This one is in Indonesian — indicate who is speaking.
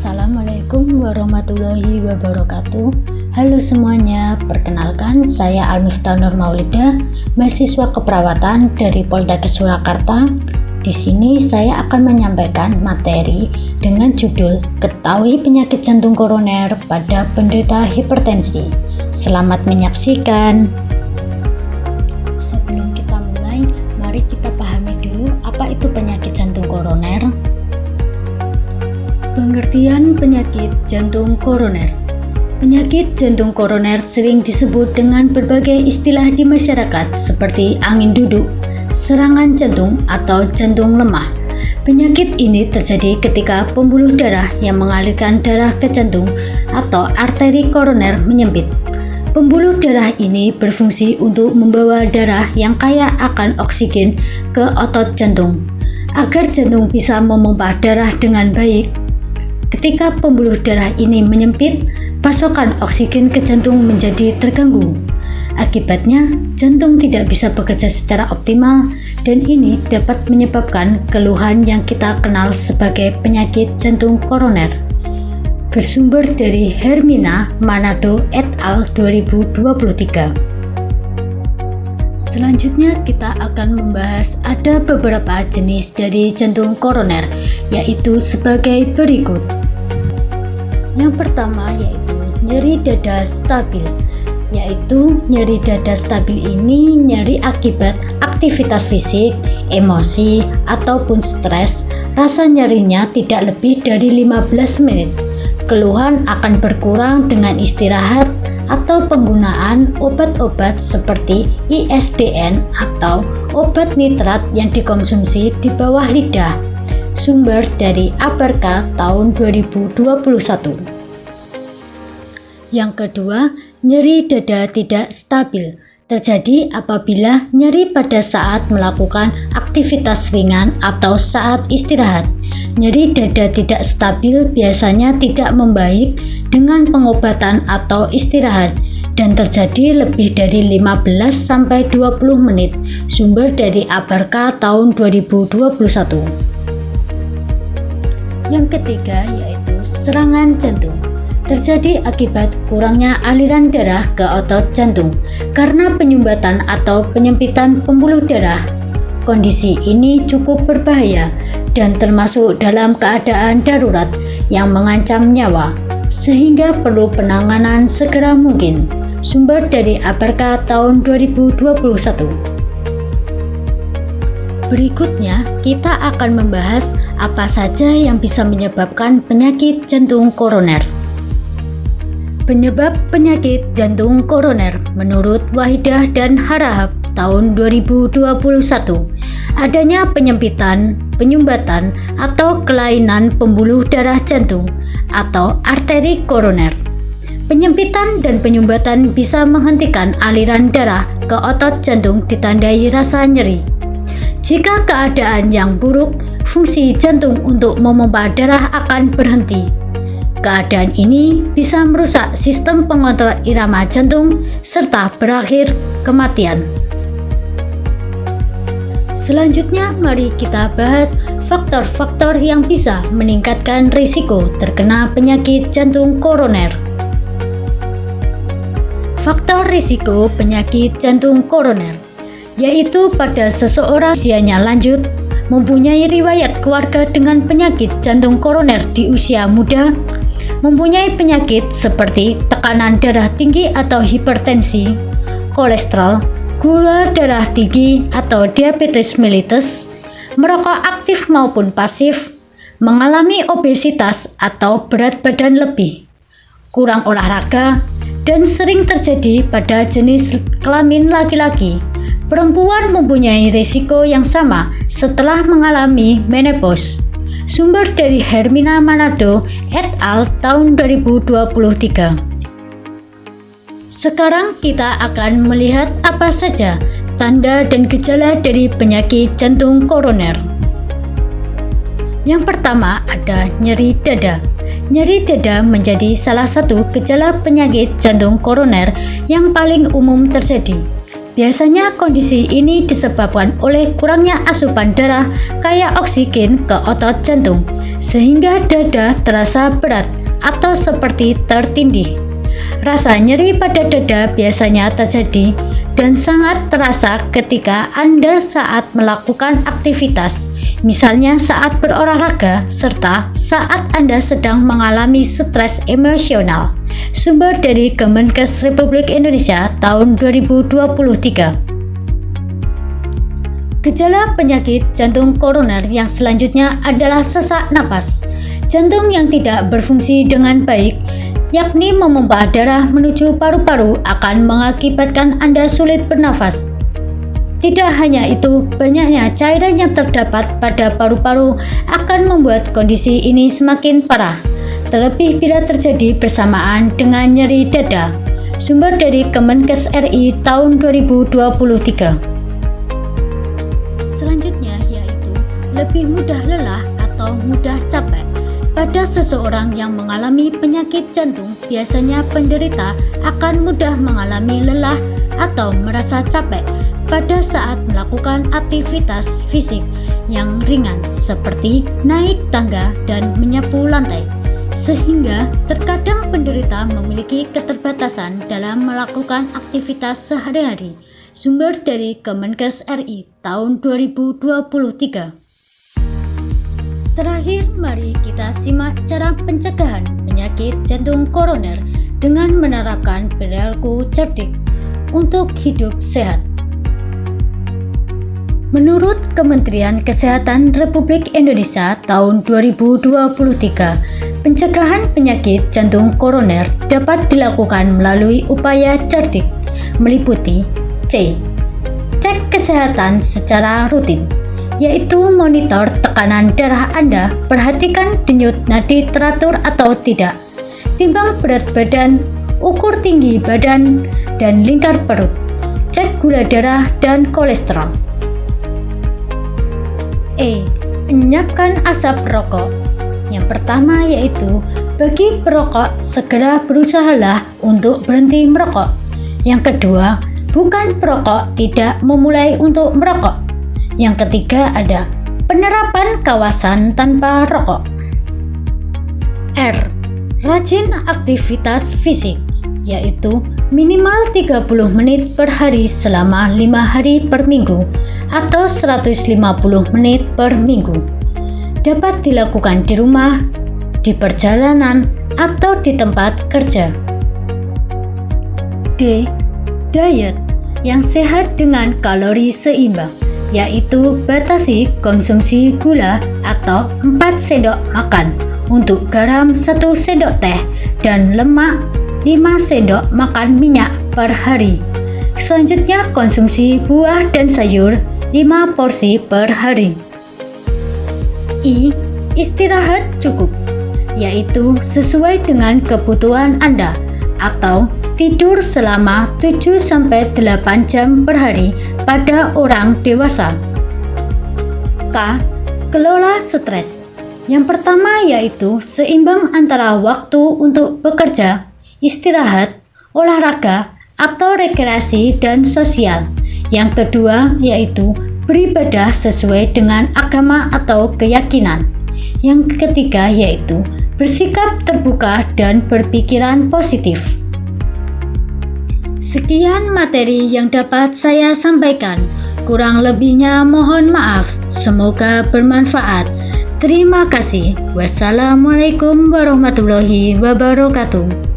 Speaker 1: Assalamualaikum warahmatullahi wabarakatuh. Halo semuanya, perkenalkan saya Almiftah Nur Maulida, mahasiswa keperawatan dari Poltekkes Surakarta. Di sini saya akan menyampaikan materi dengan judul Ketahui penyakit jantung koroner pada penderita hipertensi. Selamat menyaksikan. Sebelum kita mulai, mari kita pahami dulu apa itu penyakit jantung koroner. Pengertian penyakit jantung koroner. Penyakit jantung koroner sering disebut dengan berbagai istilah di masyarakat seperti angin duduk, serangan jantung, atau jantung lemah. Penyakit ini terjadi ketika pembuluh darah yang mengalirkan darah ke jantung atau arteri koroner menyempit. Pembuluh darah ini berfungsi untuk membawa darah yang kaya akan oksigen ke otot jantung, agar jantung bisa memompa darah dengan baik. Ketika pembuluh darah ini menyempit, pasokan oksigen ke jantung menjadi terganggu. Akibatnya, jantung tidak bisa bekerja secara optimal dan ini dapat menyebabkan keluhan yang kita kenal sebagai penyakit jantung koroner. Bersumber dari Hermina Manado et al. 2023. Selanjutnya kita akan membahas ada beberapa jenis dari jantung koroner, yaitu sebagai berikut. Yang pertama yaitu nyeri dada stabil, yaitu nyeri dada stabil ini nyeri akibat aktivitas fisik, emosi, ataupun stres. Rasa nyerinya tidak lebih dari 15 menit. Keluhan akan berkurang dengan istirahat atau penggunaan obat-obat seperti ISDN atau obat nitrat yang dikonsumsi di bawah lidah. Sumber dari Abarca tahun 2021. Yang kedua, nyeri dada tidak stabil terjadi apabila nyeri pada saat melakukan aktivitas ringan atau saat istirahat. Nyeri dada tidak stabil biasanya tidak membaik dengan pengobatan atau istirahat dan terjadi lebih dari 15-20 menit. Sumber dari Abarca tahun 2021. Yang ketiga yaitu serangan jantung. Terjadi akibat kurangnya aliran darah ke otot jantung karena penyumbatan atau penyempitan pembuluh darah. Kondisi ini cukup berbahaya dan termasuk dalam keadaan darurat yang mengancam nyawa, sehingga perlu penanganan segera mungkin. Sumber dari Abarca tahun 2021. Berikutnya, kita akan membahas apa saja yang bisa menyebabkan penyakit jantung koroner. Penyebab penyakit jantung koroner menurut Wahidah dan Harahap tahun 2021, adanya penyempitan, penyumbatan, atau kelainan pembuluh darah jantung atau arteri koroner. Penyempitan dan penyumbatan bisa menghentikan aliran darah ke otot jantung ditandai rasa nyeri. Jika keadaan yang buruk, fungsi jantung untuk memompa darah akan berhenti. Keadaan ini bisa merusak sistem pengontrol irama jantung serta berakhir kematian. Selanjutnya, mari kita bahas faktor-faktor yang bisa meningkatkan risiko terkena penyakit jantung koroner. Faktor risiko penyakit jantung koroner yaitu pada seseorang usianya lanjut, mempunyai riwayat keluarga dengan penyakit jantung koroner di usia muda, mempunyai penyakit seperti tekanan darah tinggi atau hipertensi, kolesterol, gula darah tinggi atau diabetes mellitus, merokok aktif maupun pasif, mengalami obesitas atau berat badan lebih, kurang olahraga, dan sering terjadi pada jenis kelamin laki-laki. Perempuan mempunyai risiko yang sama setelah mengalami menopause. Sumber dari Hermina Manado et al. Tahun 2023. Sekarang kita akan melihat apa saja tanda dan gejala dari penyakit jantung koroner. Yang pertama ada nyeri dada. Nyeri dada menjadi salah satu gejala penyakit jantung koroner yang paling umum terjadi. Biasanya kondisi ini disebabkan oleh kurangnya asupan darah kaya oksigen ke otot jantung, sehingga dada terasa berat atau seperti tertindih. Rasa nyeri pada dada biasanya terjadi dan sangat terasa ketika Anda saat melakukan aktivitas, misalnya saat berolahraga, serta saat Anda sedang mengalami stres emosional. Sumber dari Kemenkes Republik Indonesia tahun 2023. Gejala penyakit jantung koroner yang selanjutnya adalah sesak napas. Jantung yang tidak berfungsi dengan baik, yakni memompa darah menuju paru-paru, akan mengakibatkan Anda sulit bernafas. Tidak hanya itu, banyaknya cairan yang terdapat pada paru-paru akan membuat kondisi ini semakin parah, terlebih bila terjadi bersamaan dengan nyeri dada. Sumber dari Kemenkes RI tahun 2023. Selanjutnya yaitu lebih mudah lelah atau mudah capek. Pada seseorang yang mengalami penyakit jantung, biasanya penderita akan mudah mengalami lelah atau merasa capek pada saat melakukan aktivitas fisik yang ringan seperti naik tangga dan menyapu lantai, sehingga terkadang penderita memiliki keterbatasan dalam melakukan aktivitas sehari-hari. Sumber dari Kemenkes RI tahun 2023. Terakhir, mari kita simak cara pencegahan penyakit jantung koroner dengan menerapkan perilaku cerdik untuk hidup sehat. Menurut Kementerian Kesehatan Republik Indonesia tahun 2023, pencegahan penyakit jantung koroner dapat dilakukan melalui upaya cerdik, meliputi C. Cek kesehatan secara rutin, yaitu monitor tekanan darah Anda, perhatikan denyut nadi teratur atau tidak, timbang berat badan, ukur tinggi badan dan lingkar perut, cek gula darah dan kolesterol. E. Enyapkan asap rokok. Yang pertama yaitu, bagi perokok segera berusahalah untuk berhenti merokok. Yang kedua, bukan perokok tidak memulai untuk merokok. Yang ketiga ada penerapan kawasan tanpa rokok. R. Rajin aktivitas fisik, yaitu minimal 30 menit per hari selama 5 hari per minggu atau 150 menit per minggu. Dapat dilakukan di rumah, di perjalanan, atau di tempat kerja. D. Diet yang sehat dengan kalori seimbang, yaitu batasi konsumsi gula atau 4 sendok makan untuk garam 1 sendok teh dan lemak 5 sendok makan minyak per hari. Selanjutnya konsumsi buah dan sayur 5 porsi per hari. I. Istirahat cukup, yaitu sesuai dengan kebutuhan Anda atau tidur selama 7-8 jam per hari pada orang dewasa. K. Kelola stres. Yang pertama yaitu seimbang antara waktu untuk bekerja, istirahat, olahraga, atau rekreasi dan sosial. Yang kedua yaitu beribadah sesuai dengan agama atau keyakinan. Yang ketiga yaitu bersikap terbuka dan berpikiran positif. Sekian materi yang dapat saya sampaikan. Kurang lebihnya mohon maaf. Semoga bermanfaat. Terima kasih. Wassalamualaikum warahmatullahi wabarakatuh.